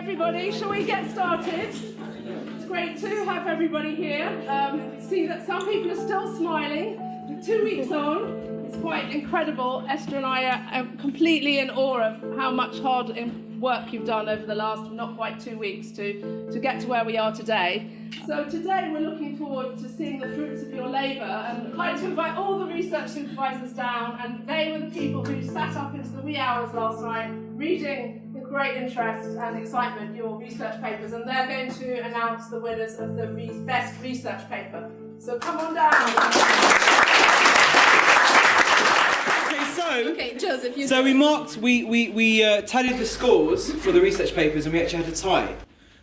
everybody, shall we get started? It's great to have everybody here. See that some people are still smiling. 2 weeks on, it's quite incredible. Esther and I are completely in awe of how much hard work you've done over the last not quite 2 weeks to get to where we are today. So today we're looking forward to seeing the fruits of your labour, and I'd like to invite all the research supervisors down, and they were the people who sat up into the wee hours last night reading with great interest and excitement your research papers, and they're going to announce the winners of the best research paper. So come on down. Okay, Joseph, we tallied the scores for the research papers, and we actually had a tie.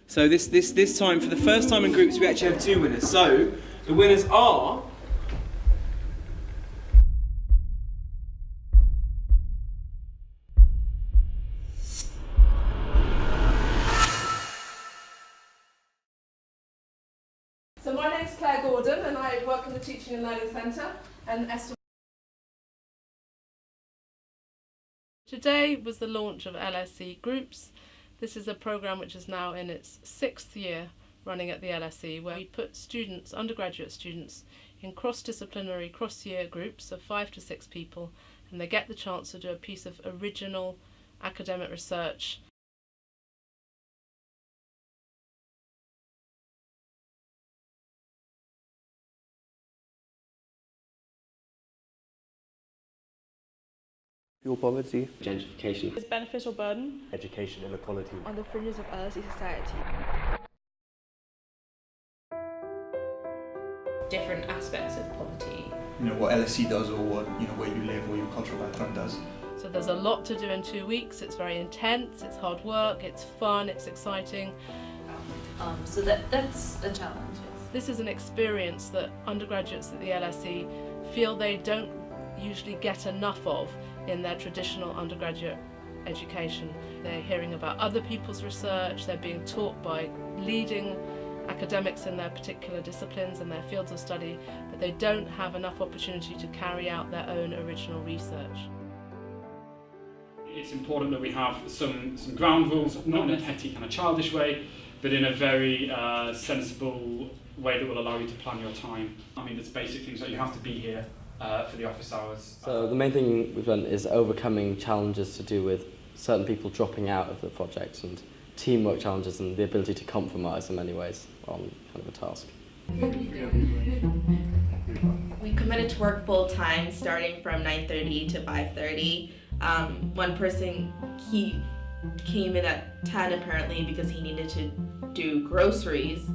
So this time, for the first time in groups, we actually have 2 winners. So the winners are So my name's Claire Gordon, and I work in the Teaching and Learning Centre, and Esther. Today was the launch of LSE GROUPS. This is a programme which is now in its 6th year running at the LSE, where we put students, undergraduate students, in cross-disciplinary, cross-year groups of 5 to 6 people, and they get the chance to do a piece of original academic research. Fuel poverty, gentrification, its beneficial burden, education inequality, on the fringes of LSE society. Different aspects of poverty. What LSE does, or what where you live or your cultural background does. So there's a lot to do in 2 weeks. It's very intense, it's hard work, it's fun, it's exciting. So that's a challenge. This is an experience that undergraduates at the LSE feel they don't usually get enough of in their traditional undergraduate education. They're hearing about other people's research, they're being taught by leading academics in their particular disciplines and their fields of study, but they don't have enough opportunity to carry out their own original research. It's important that we have some ground rules, not in a petty kind of childish way, but in a very sensible way that will allow you to plan your time. I mean, there's basic things like you have to be here for the office hours. So the main thing we've done is overcoming challenges to do with certain people dropping out of the project, and teamwork challenges and the ability to compromise in many ways on kind of a task. We committed to work full time, starting from 9:30 to 5:30. One person, he came in at 10 apparently because he needed to do groceries.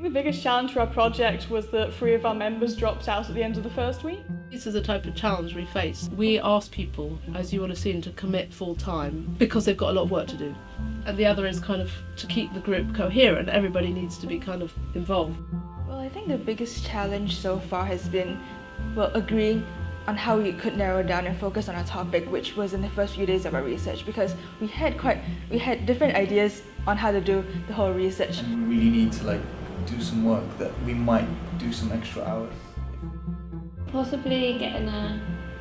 The biggest challenge for our project was that 3 of our members dropped out at the end of the first week. This is the type of challenge we face. We ask people, as you will have seen, to commit full time because they've got a lot of work to do. And the other is kind of to keep the group coherent. Everybody needs to be kind of involved. Well, I think the biggest challenge so far has been, agreeing on how we could narrow down and focus on our topic, which was in the first few days of our research, because we had different ideas on how to do the whole research. And we really need to do some work that we might do some extra hours. Possibly getting a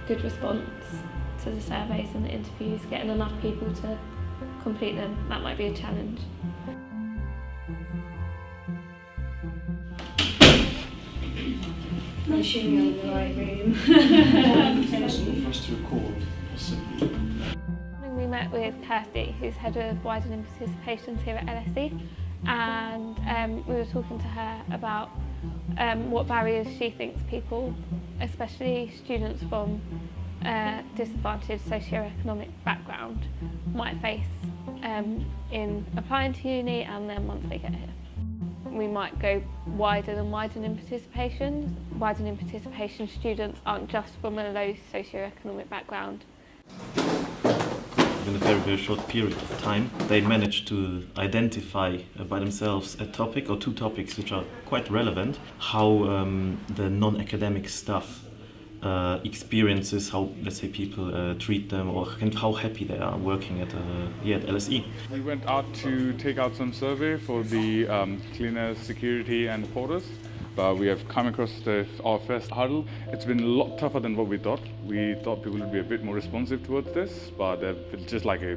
good response to the surveys and the interviews, getting enough people to complete them, that might be a challenge. I'm assuming you're in the right room. Possible for us to record, possibly. We met with Kirsty, who's head of widening participations here at LSE, and we were talking to her about what barriers she thinks people, especially students from disadvantaged socio-economic background, might face in applying to uni and then once they get here. We might go wider than widening participation. Widening participation students aren't just from a low socio-economic background. In a very, very short period of time, they managed to identify by themselves a topic or 2 topics which are quite relevant, how the non-academic stuff experiences, how, let's say, people treat them, or how happy they are working at here at LSE. We went out to take out some survey for the cleaners, security and porters. but we have come across our first hurdle. It's been a lot tougher than what we thought. We thought people would be a bit more responsive towards this, but they're just like they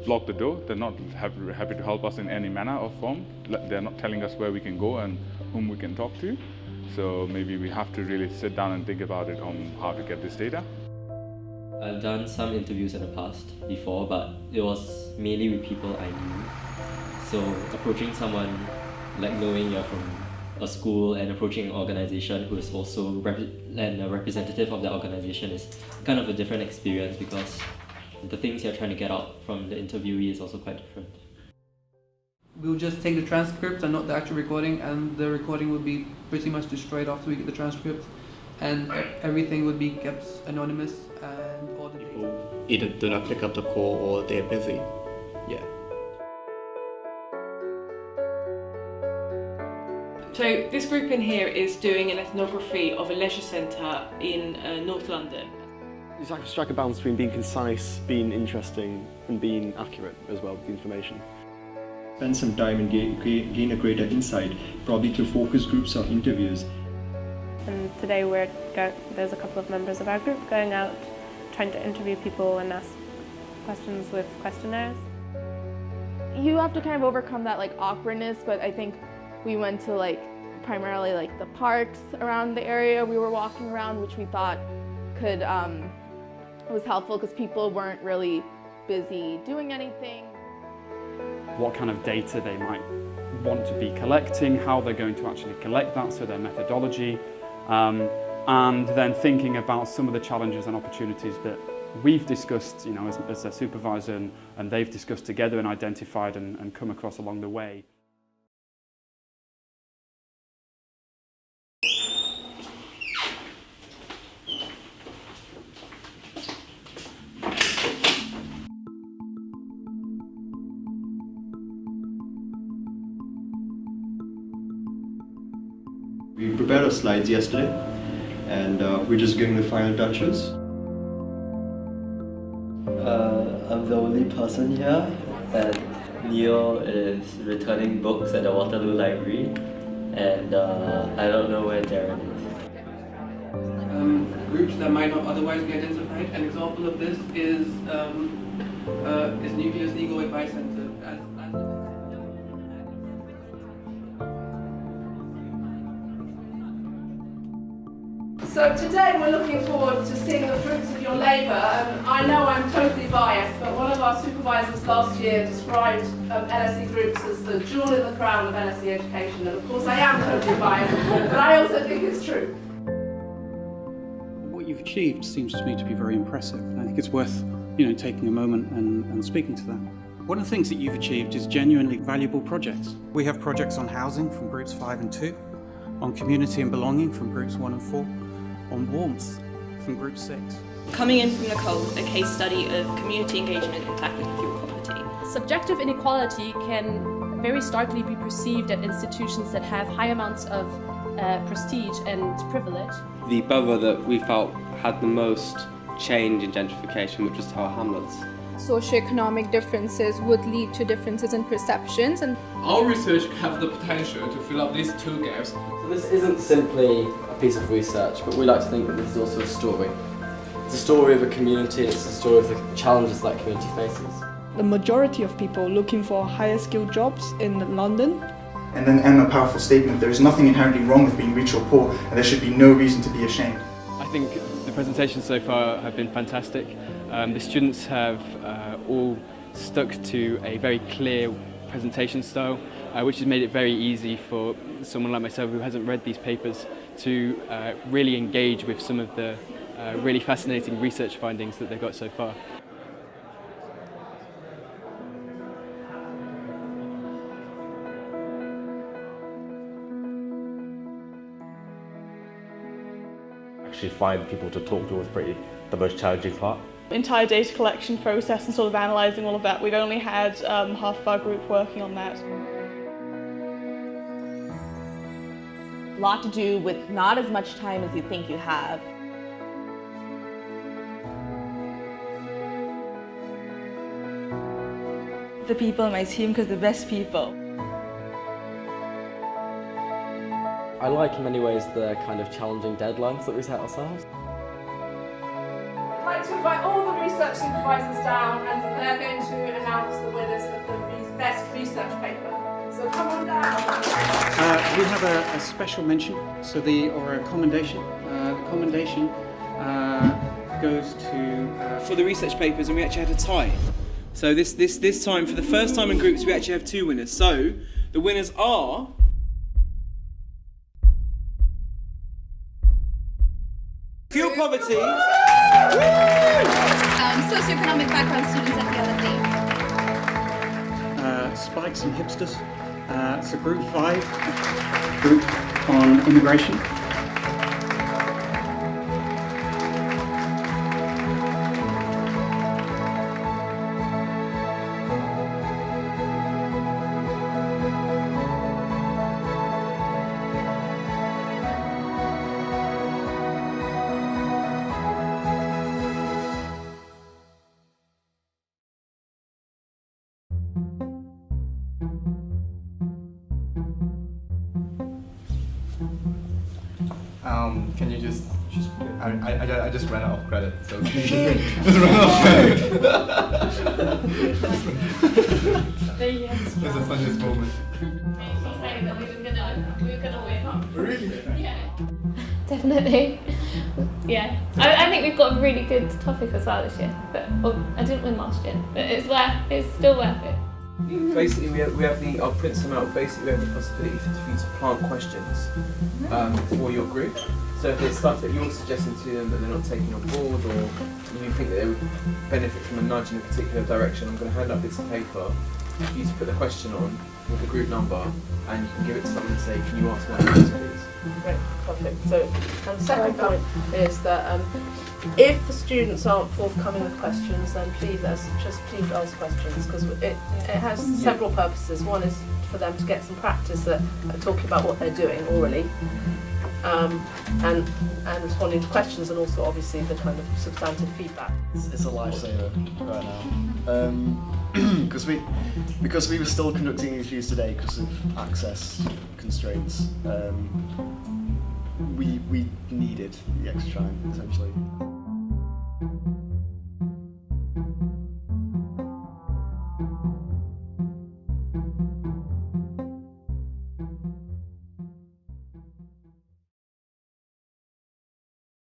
blocked the door. They're not happy to help us in any manner or form. They're not telling us where we can go and whom we can talk to. So maybe we have to really sit down and think about it on how to get this data. I've done some interviews in the past before, but it was mainly with people I knew. So approaching someone, like knowing you're from a school and approaching an organization who is also a representative of the organization is kind of a different experience, because the things you're trying to get out from the interviewee is also quite different. We'll just take the transcript and not the actual recording, and the recording will be pretty much destroyed after we get the transcript, and everything would be kept anonymous, and all the data. Either do not pick up the call or they're busy. Yeah. So this group in here is doing an ethnography of a leisure centre in North London. It's like to strike a balance between being concise, being interesting, and being accurate as well with the information. Spend some time and gain a greater insight, probably through focus groups or interviews. And today there's a couple of members of our group going out trying to interview people and ask questions with questionnaires. You have to kind of overcome that awkwardness, but I think we went to primarily the parks around the area we were walking around, which we thought was helpful because people weren't really busy doing anything. What kind of data they might want to be collecting, how they're going to actually collect that, so their methodology, and then thinking about some of the challenges and opportunities that we've discussed, as a supervisor, and they've discussed together and identified and come across along the way. We prepared our slides yesterday, and we're just giving the final touches. I'm the only person here, and Neil is returning books at the Waterloo Library, and I don't know where Darren is. Groups that might not otherwise be identified. An example of this is Nucleus Legal Advice Center. So today we're looking forward to seeing the fruits of your labour. I know I'm totally biased, but one of our supervisors last year described LSE Groups as the jewel in the crown of LSE education, and of course I am totally biased, but I also think it's true. What you've achieved seems to me to be very impressive, and I think it's worth taking a moment and speaking to that. One of the things that you've achieved is genuinely valuable projects. We have projects on housing from groups 5 and 2, on community and belonging from groups 1 and 4, on warmth from group 6. Coming in from the code, a case study of community engagement in tackling fuel poverty. Subjective inequality can very starkly be perceived at institutions that have high amounts of prestige and privilege. The borough that we felt had the most change in gentrification, which was Tower Hamlets. Socioeconomic differences would lead to differences in perceptions, and our research have the potential to fill up these two gaps. So this isn't simply a piece of research, but we like to think that this is also a story. It's a story of a community, it's a story of the challenges that community faces. The majority of people looking for higher skilled jobs in London. And then end a powerful statement: there is nothing inherently wrong with being rich or poor, and there should be no reason to be ashamed. I think the presentations so far have been fantastic. The students have all stuck to a very clear presentation style, which has made it very easy for someone like myself who hasn't read these papers to really engage with some of the really fascinating research findings that they've got so far. Actually find people to talk to was the most challenging part. Entire data collection process and sort of analysing all of that, we've only had half of our group working on that. A lot to do with not as much time as you think you have. The people on my team, because the best people. I like in many ways the kind of challenging deadlines that we set ourselves. I'd like to invite all the research supervisors down, and they're going to announce the winners of the best research paper. So come on down. We have a special mention, or a commendation. The commendation goes to for the research papers, and we actually had a tie. So this time, for the first time in groups, we actually have 2 winners. So the winners are fuel poverty. Socioeconomic background students at the LSE. Spikes and hipsters. It's a group 5 group on immigration. Can you just I just ran out of credit, so can you just run out of credit? It's the funniest moment. Saying that we were gonna win. Really? Yeah. Definitely. Yeah. I think we've got a really good topic as well this year. But I didn't win last year. But it's still worth it. Basically, we have I'll print some out. Basically, we have the possibility for you to plant questions for your group. So if there's stuff that you're suggesting to them that they're not taking on board, or you think that they would benefit from a nudge in a particular direction, I'm going to hand up this paper for you to put the question on with the group number, and you can give it to someone and say, can you answer my question, please? Great, perfect. So, and the second point is that if the students aren't forthcoming with questions, then please ask questions, because it has several purposes. One is for them to get some practice at talking about what they're doing orally, and responding to questions, and also obviously the kind of substantive feedback. It's a lifesaver right now. Because we were still conducting interviews today because of access constraints. We needed the extra time essentially.